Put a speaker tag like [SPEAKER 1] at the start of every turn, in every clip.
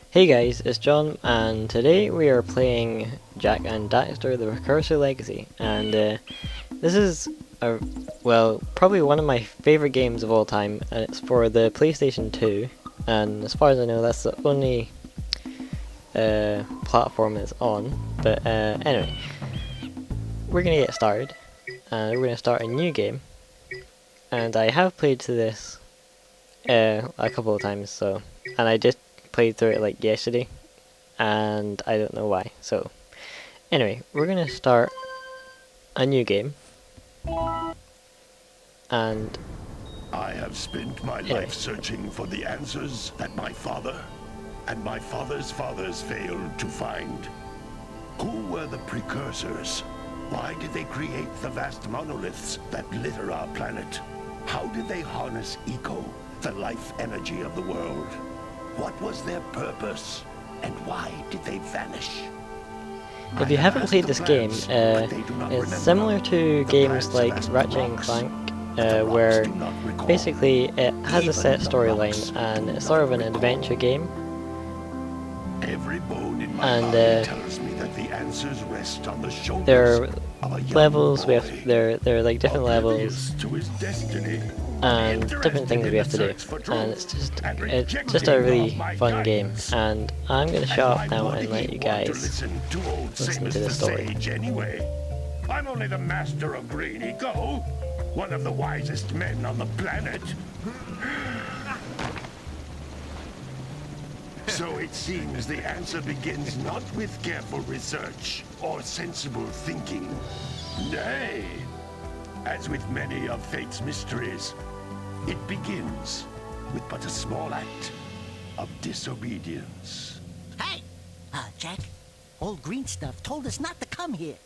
[SPEAKER 1] Hey guys, it's John, and today we are playing Jack and Daxter, the Precursor Legacy, and this is, probably one of my favourite games of all time, and it's for the PlayStation 2, and as far as I know that's the only platform it's on, but anyway, we're going to get started, and we're going to start a new game, and I have played to this a couple of times, and I just played through it like yesterday, and I don't know why. So anyway, we're gonna start a new game, and
[SPEAKER 2] I have spent my life searching for the answers that my father and my father's fathers failed to find. Who were the Precursors? Why did they create the vast monoliths that litter our planet? How did they harness eco, the life energy of the world? What was their purpose, and why did they vanish?
[SPEAKER 1] If you haven't played this game, it's similar to games like Ratchet and Clank, where basically it has a set storyline and it's sort of an adventure game.
[SPEAKER 2] Every bone in my body tells me that the answers rest on the shoulders
[SPEAKER 1] there are
[SPEAKER 2] of a young
[SPEAKER 1] levels
[SPEAKER 2] boy,
[SPEAKER 1] there are like different levels
[SPEAKER 2] to his destiny,
[SPEAKER 1] and different things we have to do, and it's just a really fun game, and I'm gonna shut up now and let you guys listen to the story.
[SPEAKER 2] Anyway, I'm only the master of green eco, one of the wisest men on the planet. So it seems the answer begins not with careful research or sensible thinking. Nay, as with many of fate's mysteries, it begins with but a small act of disobedience.
[SPEAKER 3] Hey! Jack, old green stuff told us not to come here.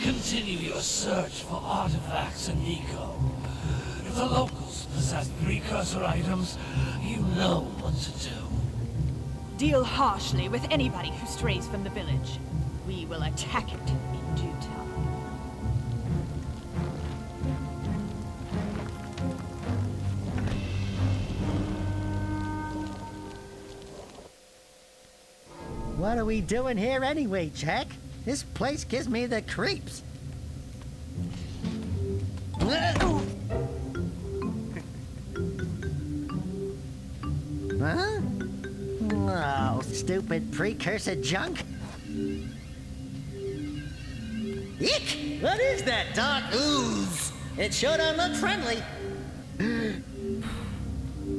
[SPEAKER 4] Continue your search for artifacts and eco. If the locals possess precursor items, you know what to do.
[SPEAKER 5] Deal harshly with anybody who strays from the village. We will attack it in due time.
[SPEAKER 3] What are we doing here anyway, Jack? This place gives me the creeps. Huh? Oh, stupid precursor junk. Eek! What is that dark ooze? It sure don't look friendly.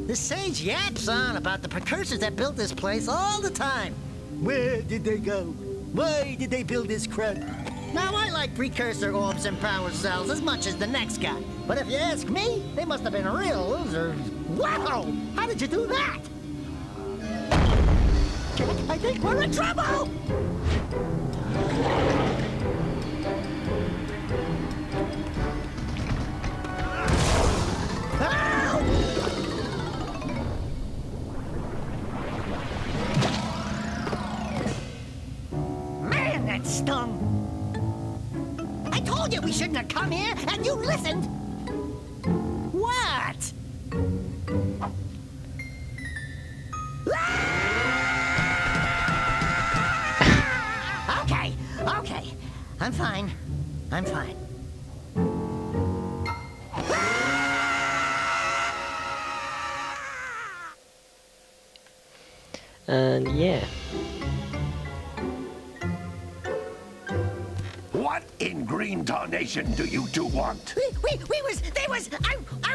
[SPEAKER 3] The sage yaps on about the precursors that built this place all the time. Where did they go? Why did they build this crap? Now, I like precursor orbs and power cells as much as the next guy. But if you ask me, they must have been real losers. Wow! How did you do that? Jack, I think we're in trouble! Man, that stung! I told you we shouldn't have come here, and you listened! What? Okay. I'm fine.
[SPEAKER 1] And yeah.
[SPEAKER 2] What in green tarnation do you two want?
[SPEAKER 3] I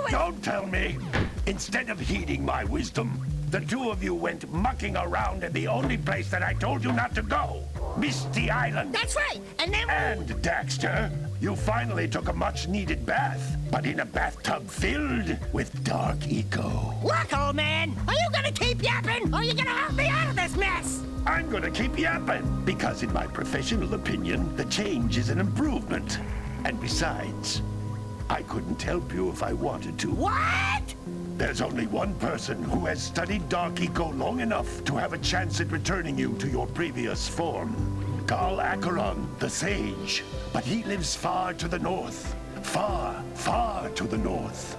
[SPEAKER 3] was...
[SPEAKER 2] Don't tell me! Instead of heeding my wisdom, the two of you went mucking around in the only place that I told you not to go. Misty Island.
[SPEAKER 3] That's right, and then...
[SPEAKER 2] And, Daxter, you finally took a much-needed bath, but in a bathtub filled with dark eco.
[SPEAKER 3] Look, old man, are you gonna keep yapping, or are you gonna help me out of this mess?
[SPEAKER 2] I'm gonna keep yapping, because in my professional opinion, the change is an improvement. And besides, I couldn't help you if I wanted to.
[SPEAKER 3] What?
[SPEAKER 2] There's only one person who has studied Dark Eco long enough to have a chance at returning you to your previous form. Gal Acheron, the Sage. But he lives far to the north. Far, far to the north.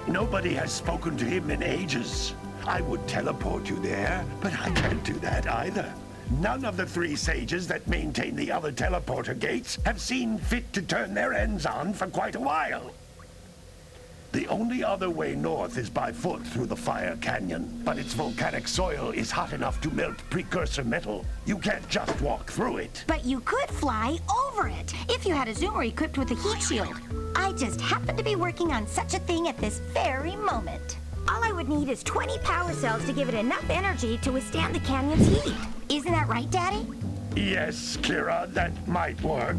[SPEAKER 2] Nobody has spoken to him in ages. I would teleport you there, but I can't do that either. None of the 3 sages that maintain the other teleporter gates have seen fit to turn their ends on for quite a while. The only other way north is by foot through the Fire Canyon, but its volcanic soil is hot enough to melt precursor metal. You can't just walk through it.
[SPEAKER 6] But you could fly over it if you had a zoomer equipped with a heat shield. I just happen to be working on such a thing at this very moment. All I would need is 20 power cells to give it enough energy to withstand the canyon's heat. Isn't that right, Daddy?
[SPEAKER 2] Yes, Kira, that might work.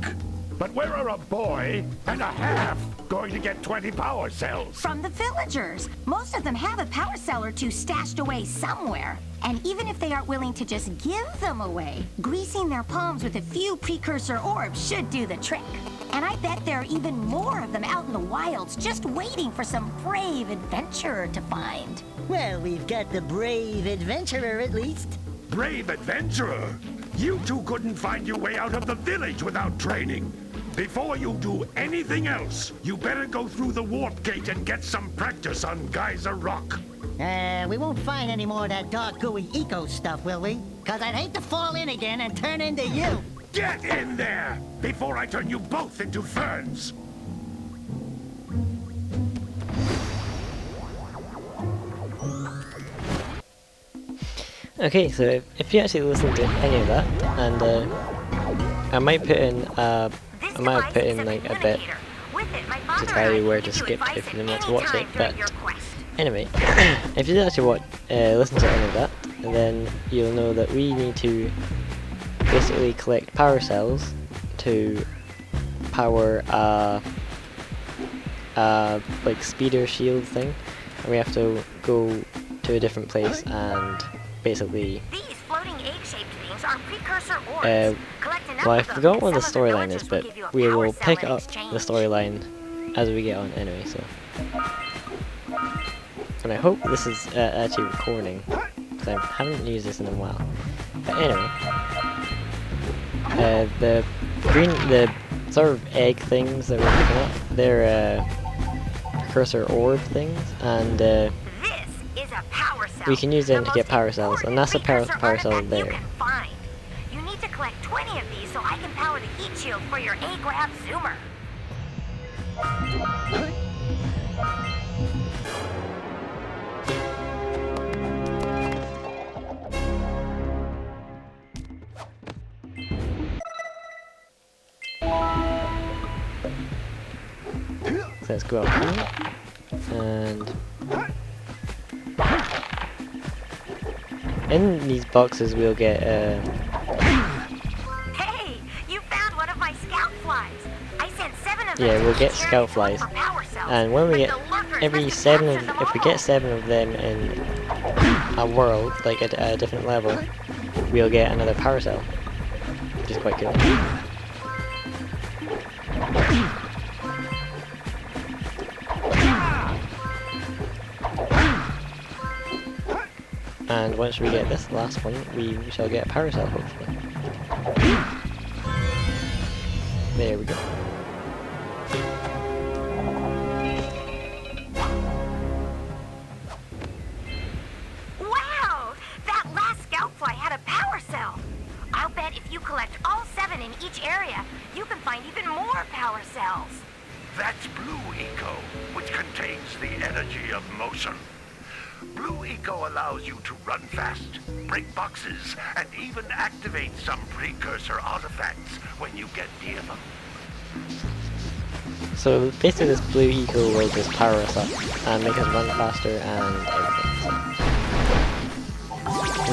[SPEAKER 2] But where are a boy and a half going to get 20 power cells?
[SPEAKER 6] From the villagers. Most of them have a power cell or 2 stashed away somewhere. And even if they aren't willing to just give them away, greasing their palms with a few precursor orbs should do the trick. And I bet there are even more of them out in the wilds just waiting for some brave adventurer to find.
[SPEAKER 3] Well, we've got the brave adventurer at least.
[SPEAKER 2] Brave adventurer? You two couldn't find your way out of the village without training. Before you do anything else, you better go through the warp gate and get some practice on Geyser Rock.
[SPEAKER 3] We won't find any more of that dark gooey eco stuff, will we? 'Cause I'd hate to fall in again and turn into you.
[SPEAKER 2] Get in there before I turn you both into ferns.
[SPEAKER 1] Okay, so if you actually listen to any of that, and I might put in like a bit to tell you where to skip if you don't want to watch it. But anyway, if you did actually listen to any of that, then you'll know that we need to basically collect power cells to power like speeder shield thing, and we have to go to a different place and basically
[SPEAKER 6] These floating egg-shaped things are precursor orbs.
[SPEAKER 1] well, I forgot what the storyline is, but we will pick up the storyline as we get on anyway, so. And I hope this is actually recording, because I haven't used this in a while. But anyway, the sort of egg things that we're picking up, they're precursor orb things, and we can use them to get power cells, and that's a power cell there.
[SPEAKER 6] You need to collect 20 of these so I can power the heat shield for your A-Grab zoomer.
[SPEAKER 1] So let's go out here, and in these boxes we'll get
[SPEAKER 6] Hey, you found one of my scout flies. I sent 7 of them.
[SPEAKER 1] yeah, we'll get scout flies, and when we get if we get 7 of them in a world, like a different level, we'll get another power cell, which is quite cool. And once we get this last one, we shall get a power cell, hopefully. There we go.
[SPEAKER 6] Wow! That last scoutfly had a power cell. I'll bet if you collect all 7 in each area, you can find even more power cells.
[SPEAKER 2] That's Blue Eco, which contains the energy of motion. Blue Eco allows you to run fast, break boxes, and even activate some precursor artifacts when you get near them.
[SPEAKER 1] So basically this blue eco will just power us up and make us run faster and everything.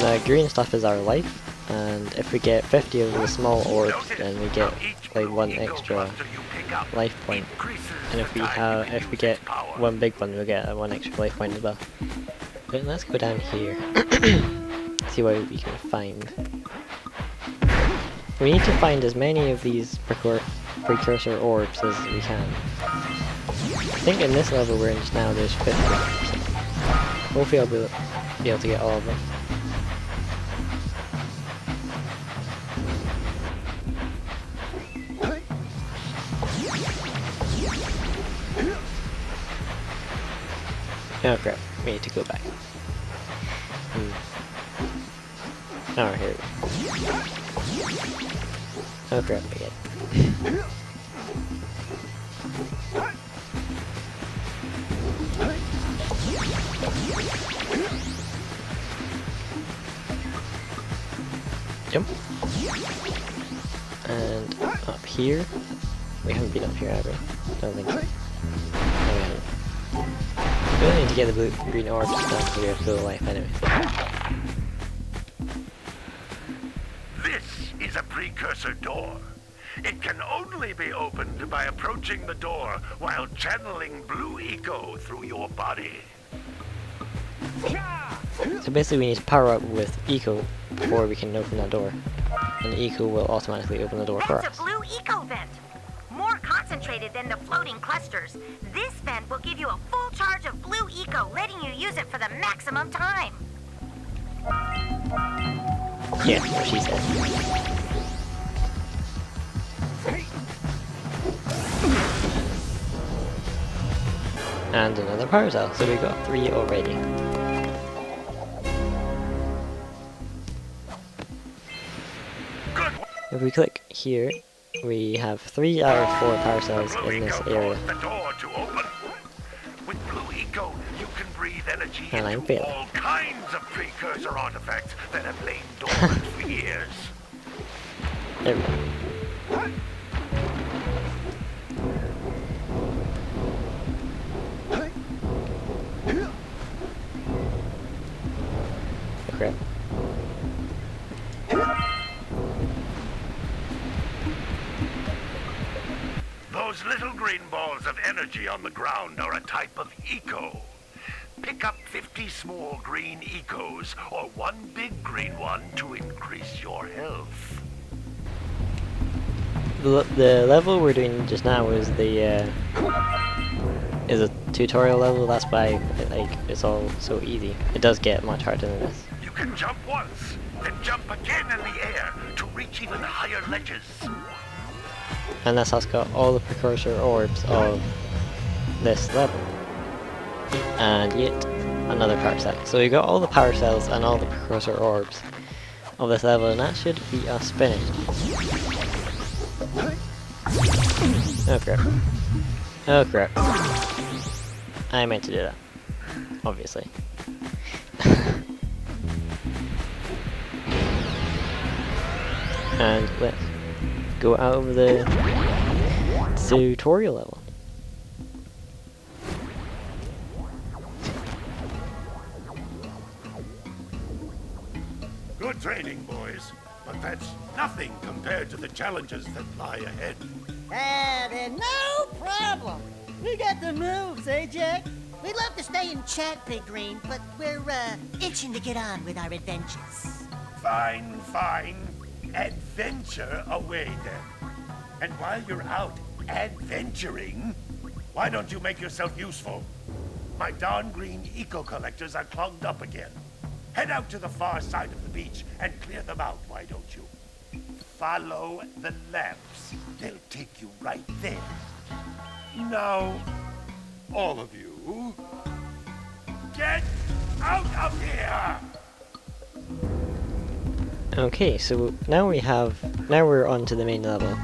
[SPEAKER 1] The green stuff is our life, and if we get 50 of the small orbs, then we get like 1 extra life point. And if we get 1 big one, we'll get 1 extra life point as well. But let's go down here, see what we can find. We need to find as many of these precursor orbs as we can. think in this level we're in just now there's 50. So hopefully I'll be able to get all of them. Oh crap, we need to go back. Oh, here we go. Oh crap, again. Jump. And up here. We haven't been up here, have we? Don't think so. No, we haven't. We only need to get the blue green orbs now because we have full life anyway.
[SPEAKER 2] This is a precursor door. It can only be opened by approaching the door while channeling blue eco through your body.
[SPEAKER 1] So basically we need to power up with eco before we can open that door. And eco will automatically open the door for us.
[SPEAKER 6] That's a blue eco vent. More concentrated than the floating clusters. This vent will give you a full charge of blue eco, letting you use it for the maximum time.
[SPEAKER 1] Yeah, what she said. And another power cell, so we got 3 already. If we click here, we have 3 out of 4 power cells in this area.
[SPEAKER 2] The door to open. With blue eco, you can breathe energy
[SPEAKER 1] And I'm
[SPEAKER 2] into
[SPEAKER 1] failing.
[SPEAKER 2] all kinds of precursor artifacts that have lain dormant for years.
[SPEAKER 1] There we go. Oh, crap.
[SPEAKER 2] Those little green balls of energy on the ground are a type of eco. Pick up 50 small green ecos or 1 big green one to increase your health.
[SPEAKER 1] The level we're doing just now is a tutorial level. That's why it's all so easy. It does get much harder than this.
[SPEAKER 2] You can jump once, then jump again in the air to reach even higher ledges.
[SPEAKER 1] And that's how it's got all the precursor orbs of this level. And yet another power cell. So we got all the power cells and all the precursor orbs of this level, and that should be us finished. Oh crap. Oh crap. I meant to do that. Obviously. And let's go out of the tutorial level.
[SPEAKER 2] Good training, boys, but that's nothing compared to the challenges that lie ahead.
[SPEAKER 3] Then no problem. We got the moves, eh, Jack?
[SPEAKER 6] We'd love to stay and chat, Big Green, but we're, itching to get on with our adventures.
[SPEAKER 2] Fine, fine. Adventure away then. And while you're out adventuring, why don't you make yourself useful? My darn green eco-collectors are clogged up again. Head out to the far side of the beach and clear them out, why don't you? Follow the lamps. They'll take you right there. Now, all of you, get out of here!
[SPEAKER 1] Okay, so now we're on to the main level.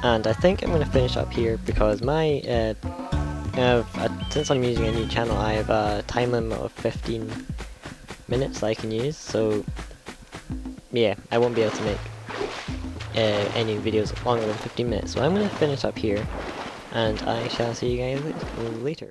[SPEAKER 1] And I think I'm gonna finish up here because my since I'm using a new channel, I have a time limit of 15 minutes I can use, so yeah, I won't be able to make any videos longer than 15 minutes, so I'm going to finish up here, and I shall see you guys later.